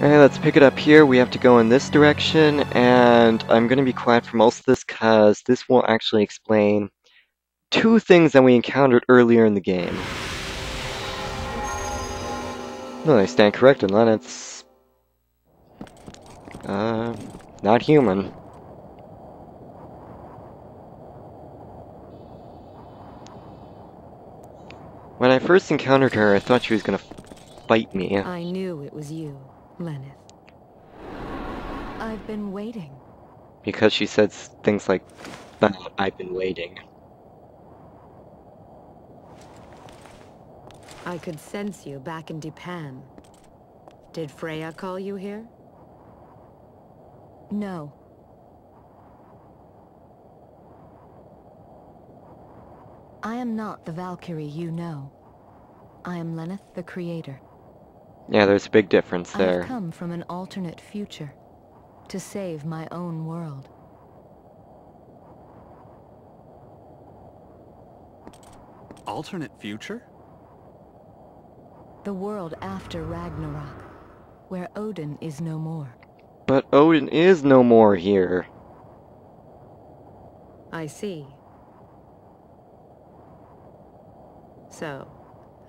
Alright, let's pick it up here. We have to go in this direction, and I'm going to be quiet for most of this because this will actually explain two things that we encountered earlier in the game. No, I stand corrected, Lenneth's not human. When I first encountered her, I thought she was going to fight me. I knew it was you, Lenneth. I've been waiting. Because she said things like, I've been waiting. I could sense you back in Japan. Did Freya call you here? No. I am not the Valkyrie you know. I am Lenneth the Creator. Yeah, there's a big difference there. I've come from an alternate future to save my own world. Alternate future? The world after Ragnarok, where Odin is no more. But Odin is no more here. I see. So,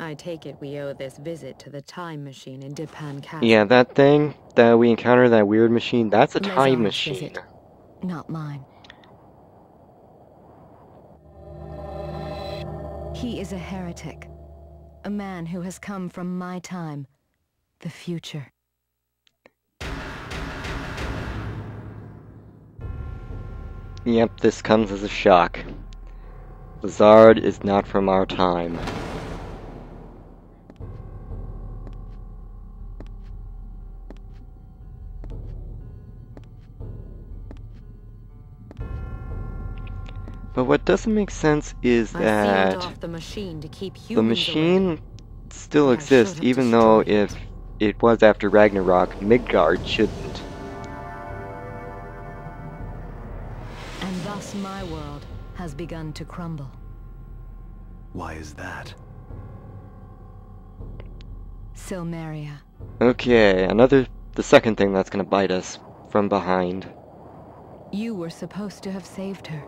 I take it we owe this visit to the time machine in Dipan Castle. Yeah, that thing that we encountered, that weird machine, that's a time machine. Visit, not mine. He is a heretic. A man who has come from my time, the future. Yep, this comes as a shock. Lizard is not from our time. But what doesn't make sense is that the machine still exists, even though if it was after Ragnarok, Midgard shouldn't. And thus my world has begun to crumble. Why is that? Silmeria. Okay, the second thing that's gonna bite us from behind. You were supposed to have saved her.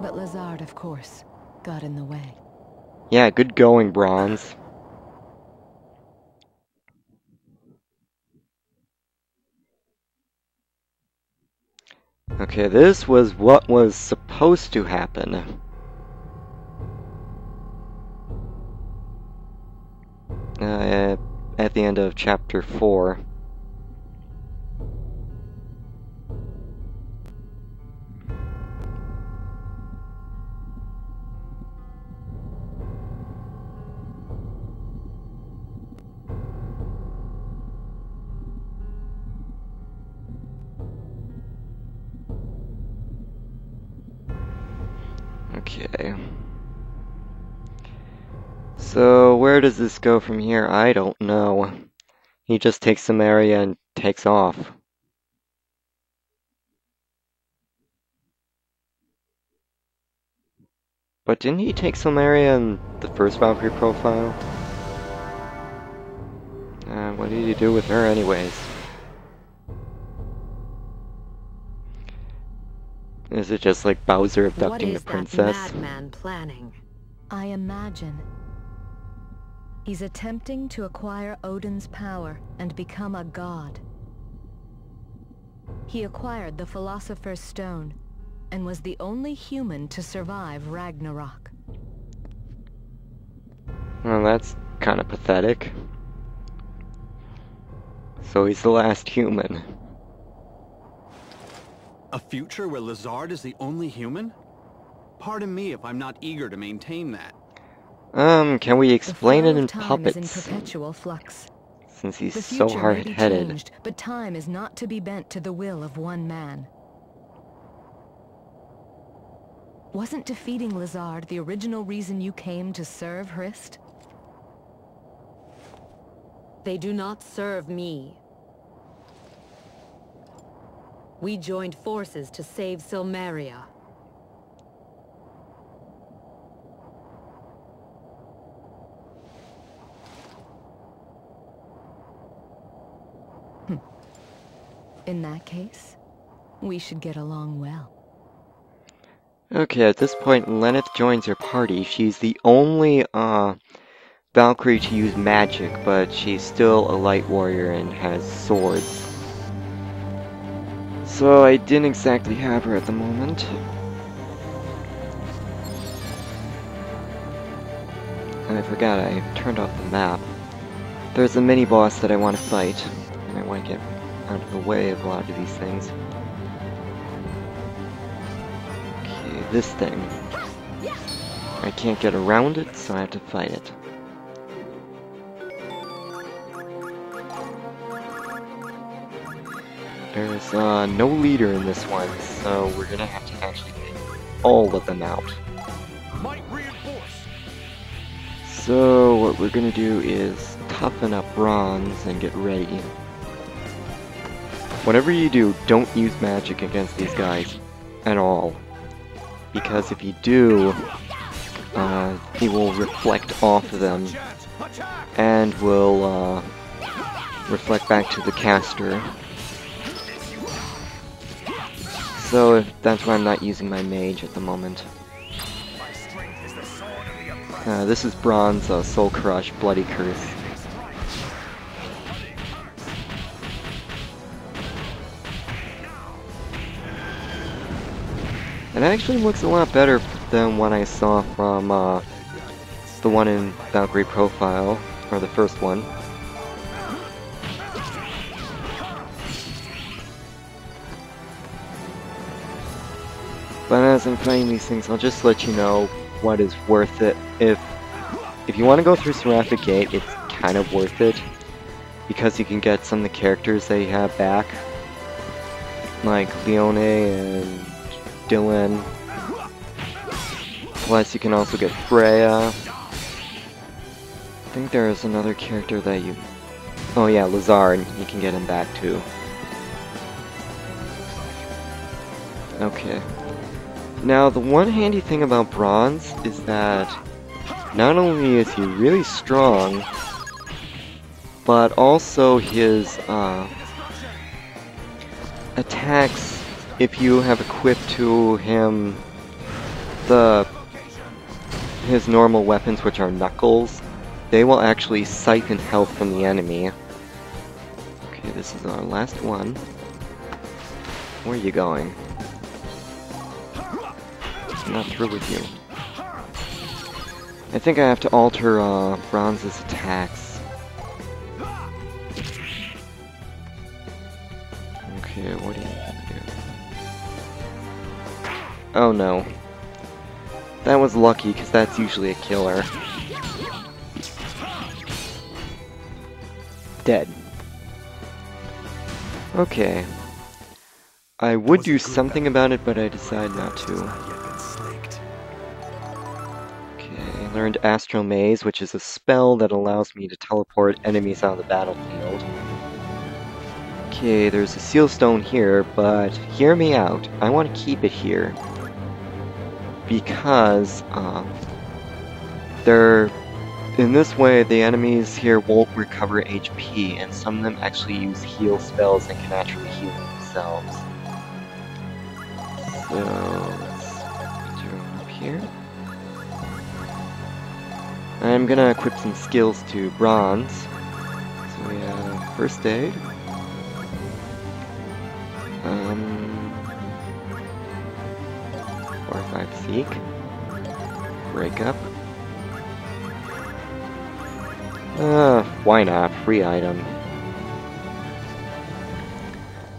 But Lizard, of course, got in the way. Yeah, good going, Bronze. Okay, this was what was supposed to happen. At the end of chapter 4. Okay. So, where does this go from here? I don't know. He just takes some area and takes off. But didn't he take some area in the first Valkyrie profile? What did he do with her anyways? Is it just like Bowser abducting the princess? What is that madman planning? I imagine he's attempting to acquire Odin's power and become a god. He acquired the Philosopher's Stone and was the only human to survive Ragnarok. Well, that's kind of pathetic. So he's the last human. A future where Lizard is the only human? Pardon me if I'm not eager to maintain that. Can we explain it in puppets? puppets? Is in perpetual flux. Since he's so hard-headed. But time is not to be bent to the will of one man. Wasn't defeating Lizard the original reason you came to serve Hrist? They do not serve me. We joined forces to save Silmeria. In that case, we should get along well. Okay, at this point, Lenneth joins your party. She's the only, Valkyrie to use magic, but she's still a light warrior and has swords. So I didn't exactly have her at the moment. And I forgot I turned off the map. There's a mini-boss that I want to fight, and I want to get out of the way of a lot of these things. Okay, this thing. I can't get around it, so I have to fight it. There's no leader in this one, so we're gonna have to actually take all of them out. So what we're gonna do is toughen up bronze and get ready. Whatever you do, don't use magic against these guys at all. Because if you do, he will reflect off of them and will reflect back to the caster. So that's why I'm not using my mage at the moment. This is bronze, Soul Crush, Bloody Curse. It actually looks a lot better than what I saw from the one in Valkyrie Profile, or the first one. But as I'm fighting these things, I'll just let you know what is worth it. If you want to go through Seraphic Gate, it's kind of worth it, because you can get some of the characters that you have back, like Leone and Dylan. Plus you can also get Freya. I think there's another character that you... Oh yeah, Lazard, you can get him back too. Okay. Now the one handy thing about bronze is that not only is he really strong, but also his attacks, if you have equipped to him his normal weapons, which are knuckles, they will actually siphon health from the enemy. Okay, this is our last one. Where are you going? I'm not through with you. I think I have to alter Bronze's attacks. Okay, what do you do? Oh no. That was lucky, because that's usually a killer. Dead. Okay. I would do something about it, but I decided not to. Okay, I learned Astral Maze, which is a spell that allows me to teleport enemies out of the battlefield. Okay, there's a seal stone here, but hear me out. I want to keep it here. Because, in this way, the enemies here won't recover HP, and some of them actually use heal spells and can naturally heal themselves. So, let's do it up here. I'm gonna equip some skills to bronze. So we have First Aid. Or 5 Seek. Break Up. Why not? Free item.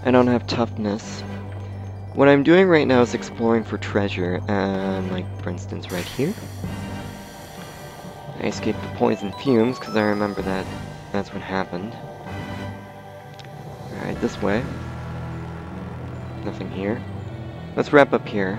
I don't have toughness. What I'm doing right now is exploring for treasure, and like, for instance, right here. I escaped the poison fumes, because I remember that's what happened. Alright, this way. Nothing here. Let's wrap up here.